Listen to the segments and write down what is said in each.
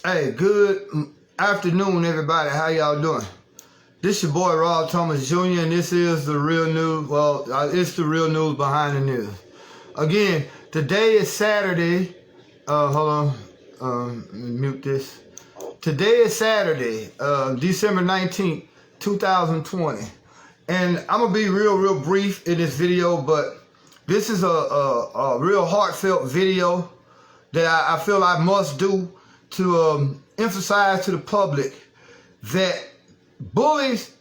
Hey, good afternoon, everybody. How y'all doing? This your boy Rob Thomas Jr. and this is the real news. Well, it's the real news behind the news. Again, today is Saturday. Hold on. Let me mute this. Today is Saturday, December 19th, 2020. And I'm gonna be real brief in this video, but this is a real heartfelt video that I feel I must do to emphasize to the public that bullies,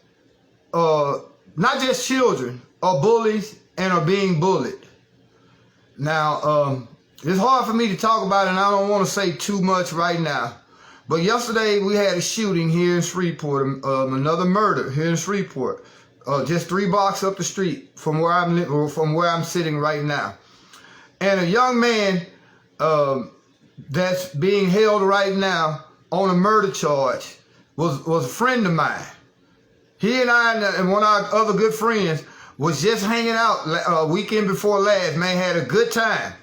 not just children, are bullies and are being bullied. Now, it's hard for me to talk about it, and I don't want to say too much right now. But yesterday we had a shooting here in Shreveport, another murder here in Shreveport, just 3 blocks up the street from where I'm sitting right now, and a young man that's being held right now on a murder charge was a friend of mine. He and I and one of our other good friends was just hanging out a weekend before last, man, had a good time.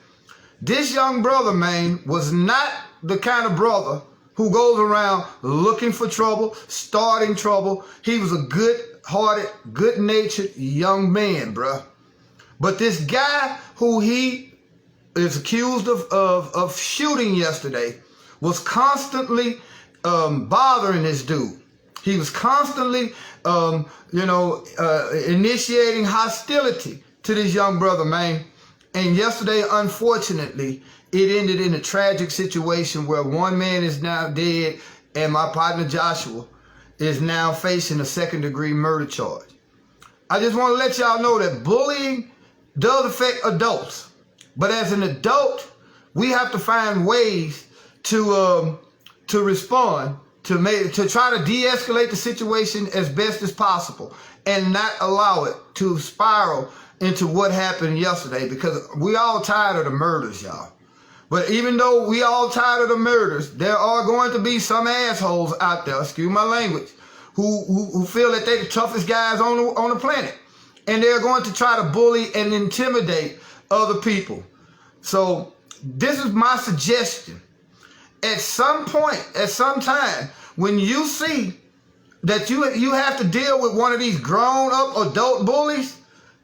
This young brother, man, was not the kind of brother who goes around looking for trouble, starting trouble. He was a good-hearted, good-natured young man, bruh. But this guy who he is accused of shooting yesterday was constantly bothering this dude. He was constantly, initiating hostility to this young brother, man. And yesterday, unfortunately, it ended in a tragic situation where one man is now dead and my partner Joshua is now facing a second-degree murder charge. I just want to let y'all know that bullying does affect adults. But as an adult, we have to find ways to respond, to try to de-escalate the situation as best as possible and not allow it to spiral into what happened yesterday, because we all tired of the murders, y'all. But even though we all tired of the murders, there are going to be some assholes out there, excuse my language, who feel that they're the toughest guys on the planet. And they're going to try to bully and intimidate other people. So this is my suggestion. At some point, at some time, when you see that you have to deal with one of these grown-up adult bullies,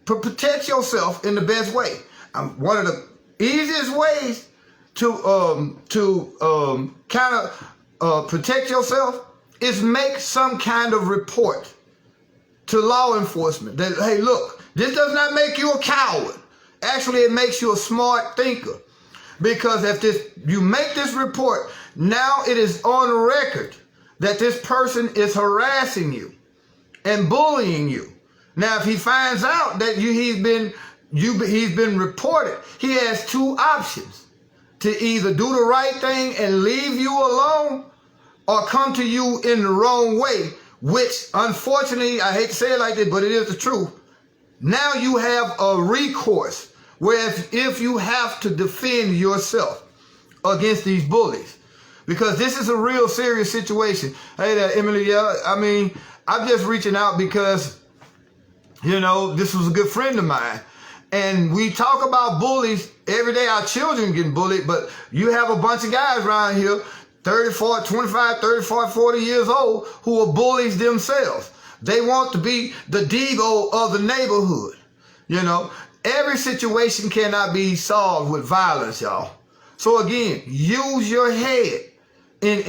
protect yourself in the best way. One of the easiest ways to protect yourself is make some kind of report to law enforcement that, hey, look, this does not make you a coward. Actually, it makes you a smart thinker, because if you make this report, now it is on record that this person is harassing you and bullying you. Now, if he finds out that he's been reported, he has 2 options: to either do the right thing and leave you alone, or come to you in the wrong way, which, unfortunately, I hate to say it like this, but it is the truth. Now you have a recourse where if you have to defend yourself against these bullies, because this is a real serious situation. Hey there, Emily. I mean, I'm just reaching out because, this was a good friend of mine. And we talk about bullies every day. Our children getting bullied, but you have a bunch of guys around here, 30, 40, 25, 30, 40, 40 years old, who are bullies themselves. They want to be the Devo of the neighborhood. Every situation cannot be solved with violence, y'all. So again, use your head in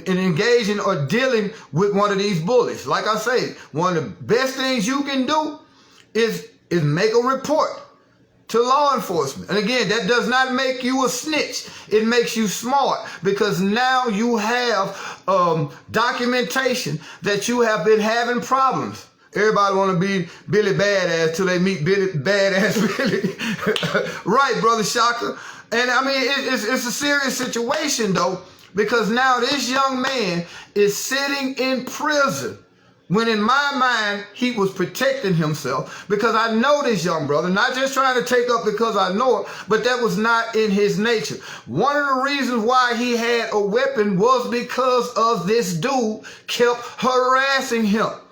engaging or dealing with one of these bullies. Like I say, one of the best things you can do is make a report to law enforcement. And again, that does not make you a snitch. It makes you smart, because now you have documentation that you have been having problems. Everybody want to be Billy Badass till they meet Badass Billy. Right, Brother Shaka? And I mean, it's a serious situation, though, because now this young man is sitting in prison, when in my mind, he was protecting himself, because I know this young brother, not just trying to take up because I know it, but that was not in his nature. One of the reasons why he had a weapon was because of this dude kept harassing him.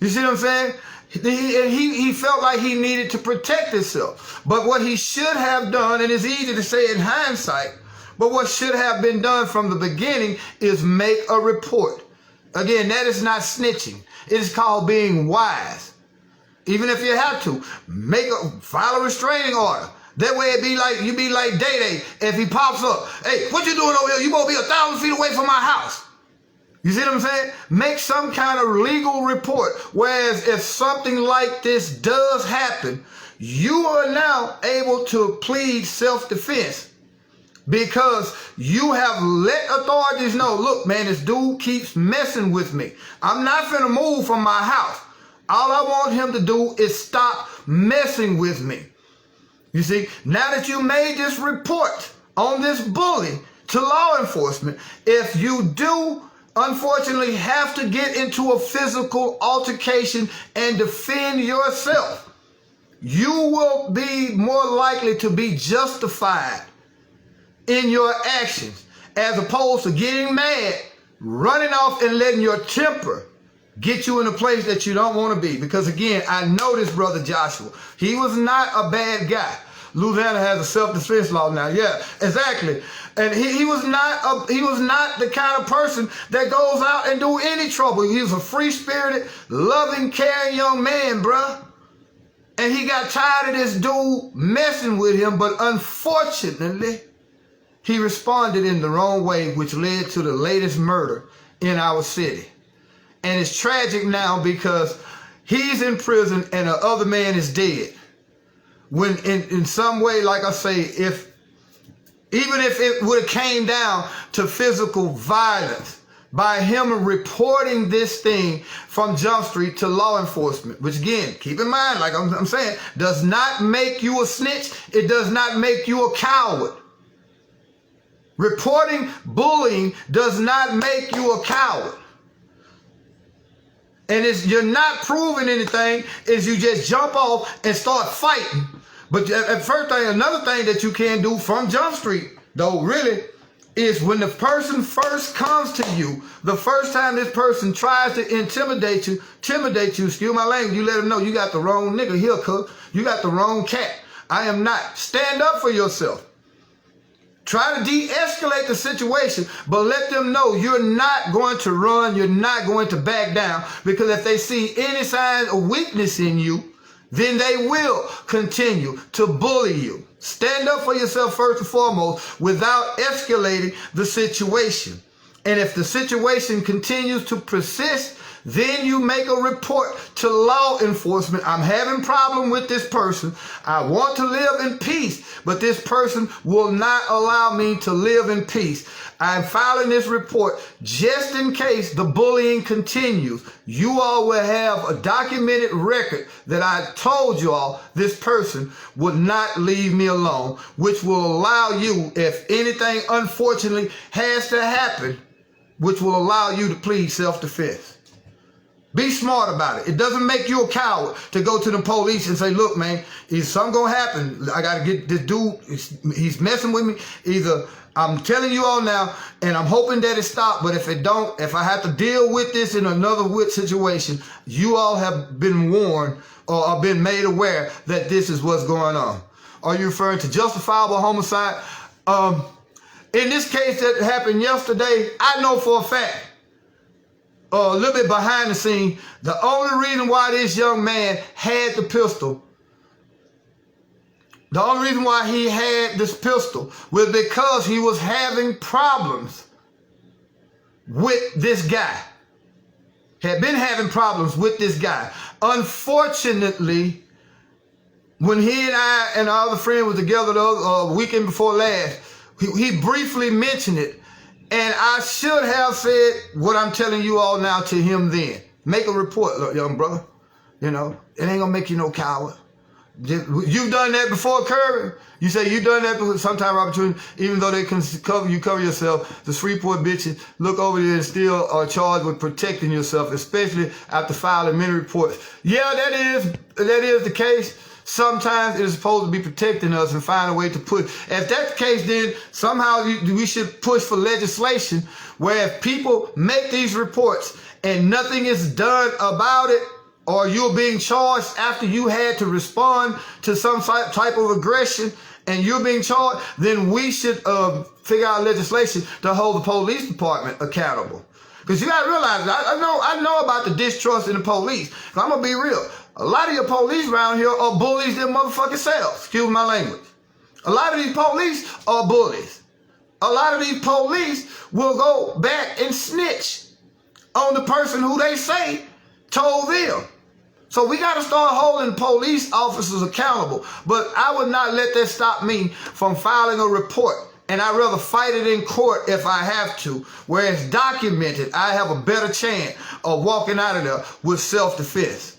You see what I'm saying? He felt like he needed to protect himself. But what he should have done, and it's easy to say in hindsight, But what should have been done from the beginning is make a report. Again, that is not snitching. It is called being wise. Even if you have to, file a restraining order. That way you be like Day-Day if he pops up. Hey, what you doing over here? You gonna be 1,000 feet away from my house. You see what I'm saying? Make some kind of legal report. Whereas if something like this does happen, you are now able to plead self-defense because you have let authorities know, look, man, this dude keeps messing with me. I'm not finna move from my house. All I want him to do is stop messing with me. You see, now that you made this report on this bully to law enforcement, if you do unfortunately have to get into a physical altercation and defend yourself, you will be more likely to be justified in your actions as opposed to getting mad, running off and letting your temper get you in a place that you don't want to be. Because again, I know this brother Joshua. He was not a bad guy. Louisiana has a self-defense law now. Yeah, exactly. And he was not the kind of person that goes out and do any trouble. He was a free-spirited, loving, caring young man, bruh. And he got tired of this dude messing with him, but unfortunately, he responded in the wrong way, which led to the latest murder in our city. And it's tragic now because he's in prison and the other man is dead. When in some way, like I say, even if it would have came down to physical violence by him reporting this thing from Jump Street to law enforcement, which again, keep in mind, like I'm saying, does not make you a snitch. It does not make you a coward. Reporting bullying does not make you a coward. And you're not proving anything, is you just jump off and start fighting. But at first thing, another thing that you can do from Jump Street, though, really, is when the person first comes to you, the first time this person tries to intimidate you, excuse my language, you let them know you got the wrong nigga here, cuz. You got the wrong cat. I am not. Stand up for yourself. Try to de-escalate the situation, but let them know you're not going to run, you're not going to back down, because if they see any signs of weakness in you, then they will continue to bully you. Stand up for yourself first and foremost without escalating the situation. And if the situation continues to persist, then you make a report to law enforcement. I'm having a problem with this person. I want to live in peace, but this person will not allow me to live in peace. I'm filing this report just in case the bullying continues. You all will have a documented record that I told you all this person would not leave me alone, which will allow you, if anything unfortunately has to happen, which will allow you to plead self-defense. Be smart about it. It doesn't make you a coward to go to the police and say, look, man, is something going to happen? I got to get this dude. He's messing with me. Either I'm telling you all now, and I'm hoping that it stops, but if it don't, if I have to deal with this in another situation, you all have been warned or have been made aware that this is what's going on. Are you referring to justifiable homicide? In this case that happened yesterday, I know for a fact, a little bit behind the scene, the only reason why this young man had the pistol, the only reason why he had this pistol was because he was having problems with this guy. Had been having problems with this guy. Unfortunately, when he and I and our other friend was together the weekend before last, he briefly mentioned it. And I should have said what I'm telling you all now to him then. Make a report, look, young brother. You know, it ain't gonna make you no coward. You've done that before, Kirby. You say you've done that before, sometime, Robert, even though they can cover yourself. The Shreveport bitches look over there and still are charged with protecting yourself, especially after filing many reports. Yeah, that is the case. Sometimes it is supposed to be protecting us and find a way to push. If that's the case, then somehow we should push for legislation where if people make these reports and nothing is done about it, or you're being charged after you had to respond to some type of aggression and you're being charged, then we should figure out legislation to hold the police department accountable. Because you got to realize, I know about the distrust in the police. I'm going to be real. A lot of your police around here are bullies their motherfucking selves. Excuse my language. A lot of these police are bullies. A lot of these police will go back and snitch on the person who they say told them. So we got to start holding police officers accountable. But I would not let that stop me from filing a report. And I'd rather fight it in court if I have to, where it's documented. I have a better chance of walking out of there with self-defense.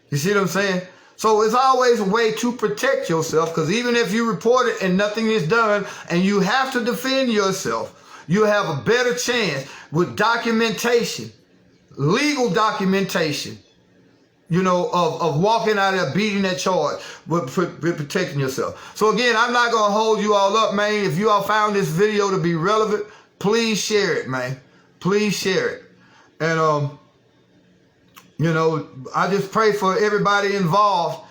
You see what I'm saying? So it's always a way to protect yourself, because even if you report it and nothing is done and you have to defend yourself, you have a better chance with documentation, legal documentation, you know, of walking out there beating that charge with protecting yourself. So again, I'm not going to hold you all up, man. If you all found this video to be relevant, please share it, man. Please share it. And, you know, I just pray for everybody involved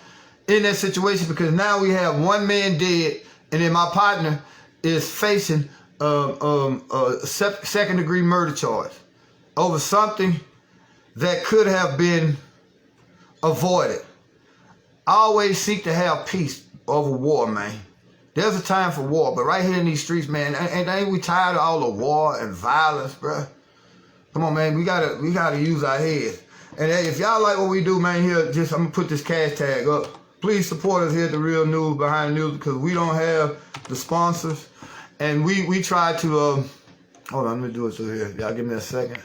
in that situation, because now we have one man dead, and then my partner is facing a second-degree murder charge over something that could have been avoided. I always seek to have peace over war, man. There's a time for war, but right here in these streets, man, ain't we tired of all the war and violence, bro? Come on, man, we gotta use our heads. And hey, if y'all like what we do, man, here, I'm gonna put this cash tag up. Please support us here at The Real News Behind the News, because we don't have the sponsors, and we try to hold on, let me do it through here. Y'all give me a second.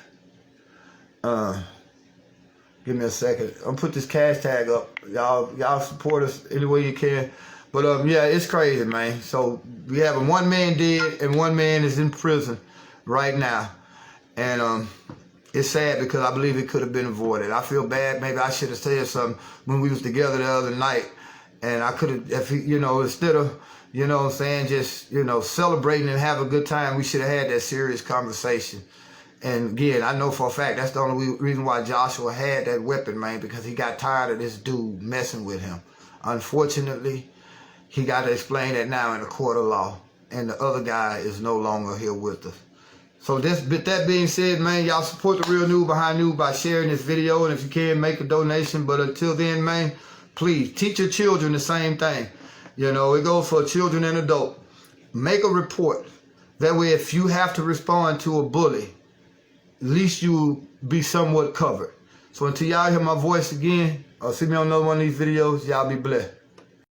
Give me a second. I'm gonna put this cash tag up. Y'all support us any way you can. But yeah, it's crazy, man. So we have one man dead and one man is in prison right now. And it's sad, because I believe it could have been avoided. I feel bad. Maybe I should have said something when we was together the other night. And I could have, if you know, instead of, you know what I'm saying, just, you know, celebrating and have a good time, we should have had that serious conversation. And again, I know for a fact that's the only reason why Joshua had that weapon, man, because he got tired of this dude messing with him. Unfortunately, he got to explain that now in the court of law. And the other guy is no longer here with us. So that being said, man, y'all support The Real News Behind News by sharing this video. And if you can, make a donation. But until then, man, please teach your children the same thing. You know, it goes for children and adults. Make a report. That way, if you have to respond to a bully, at least you'll be somewhat covered. So until y'all hear my voice again, or see me on another one of these videos, y'all be blessed.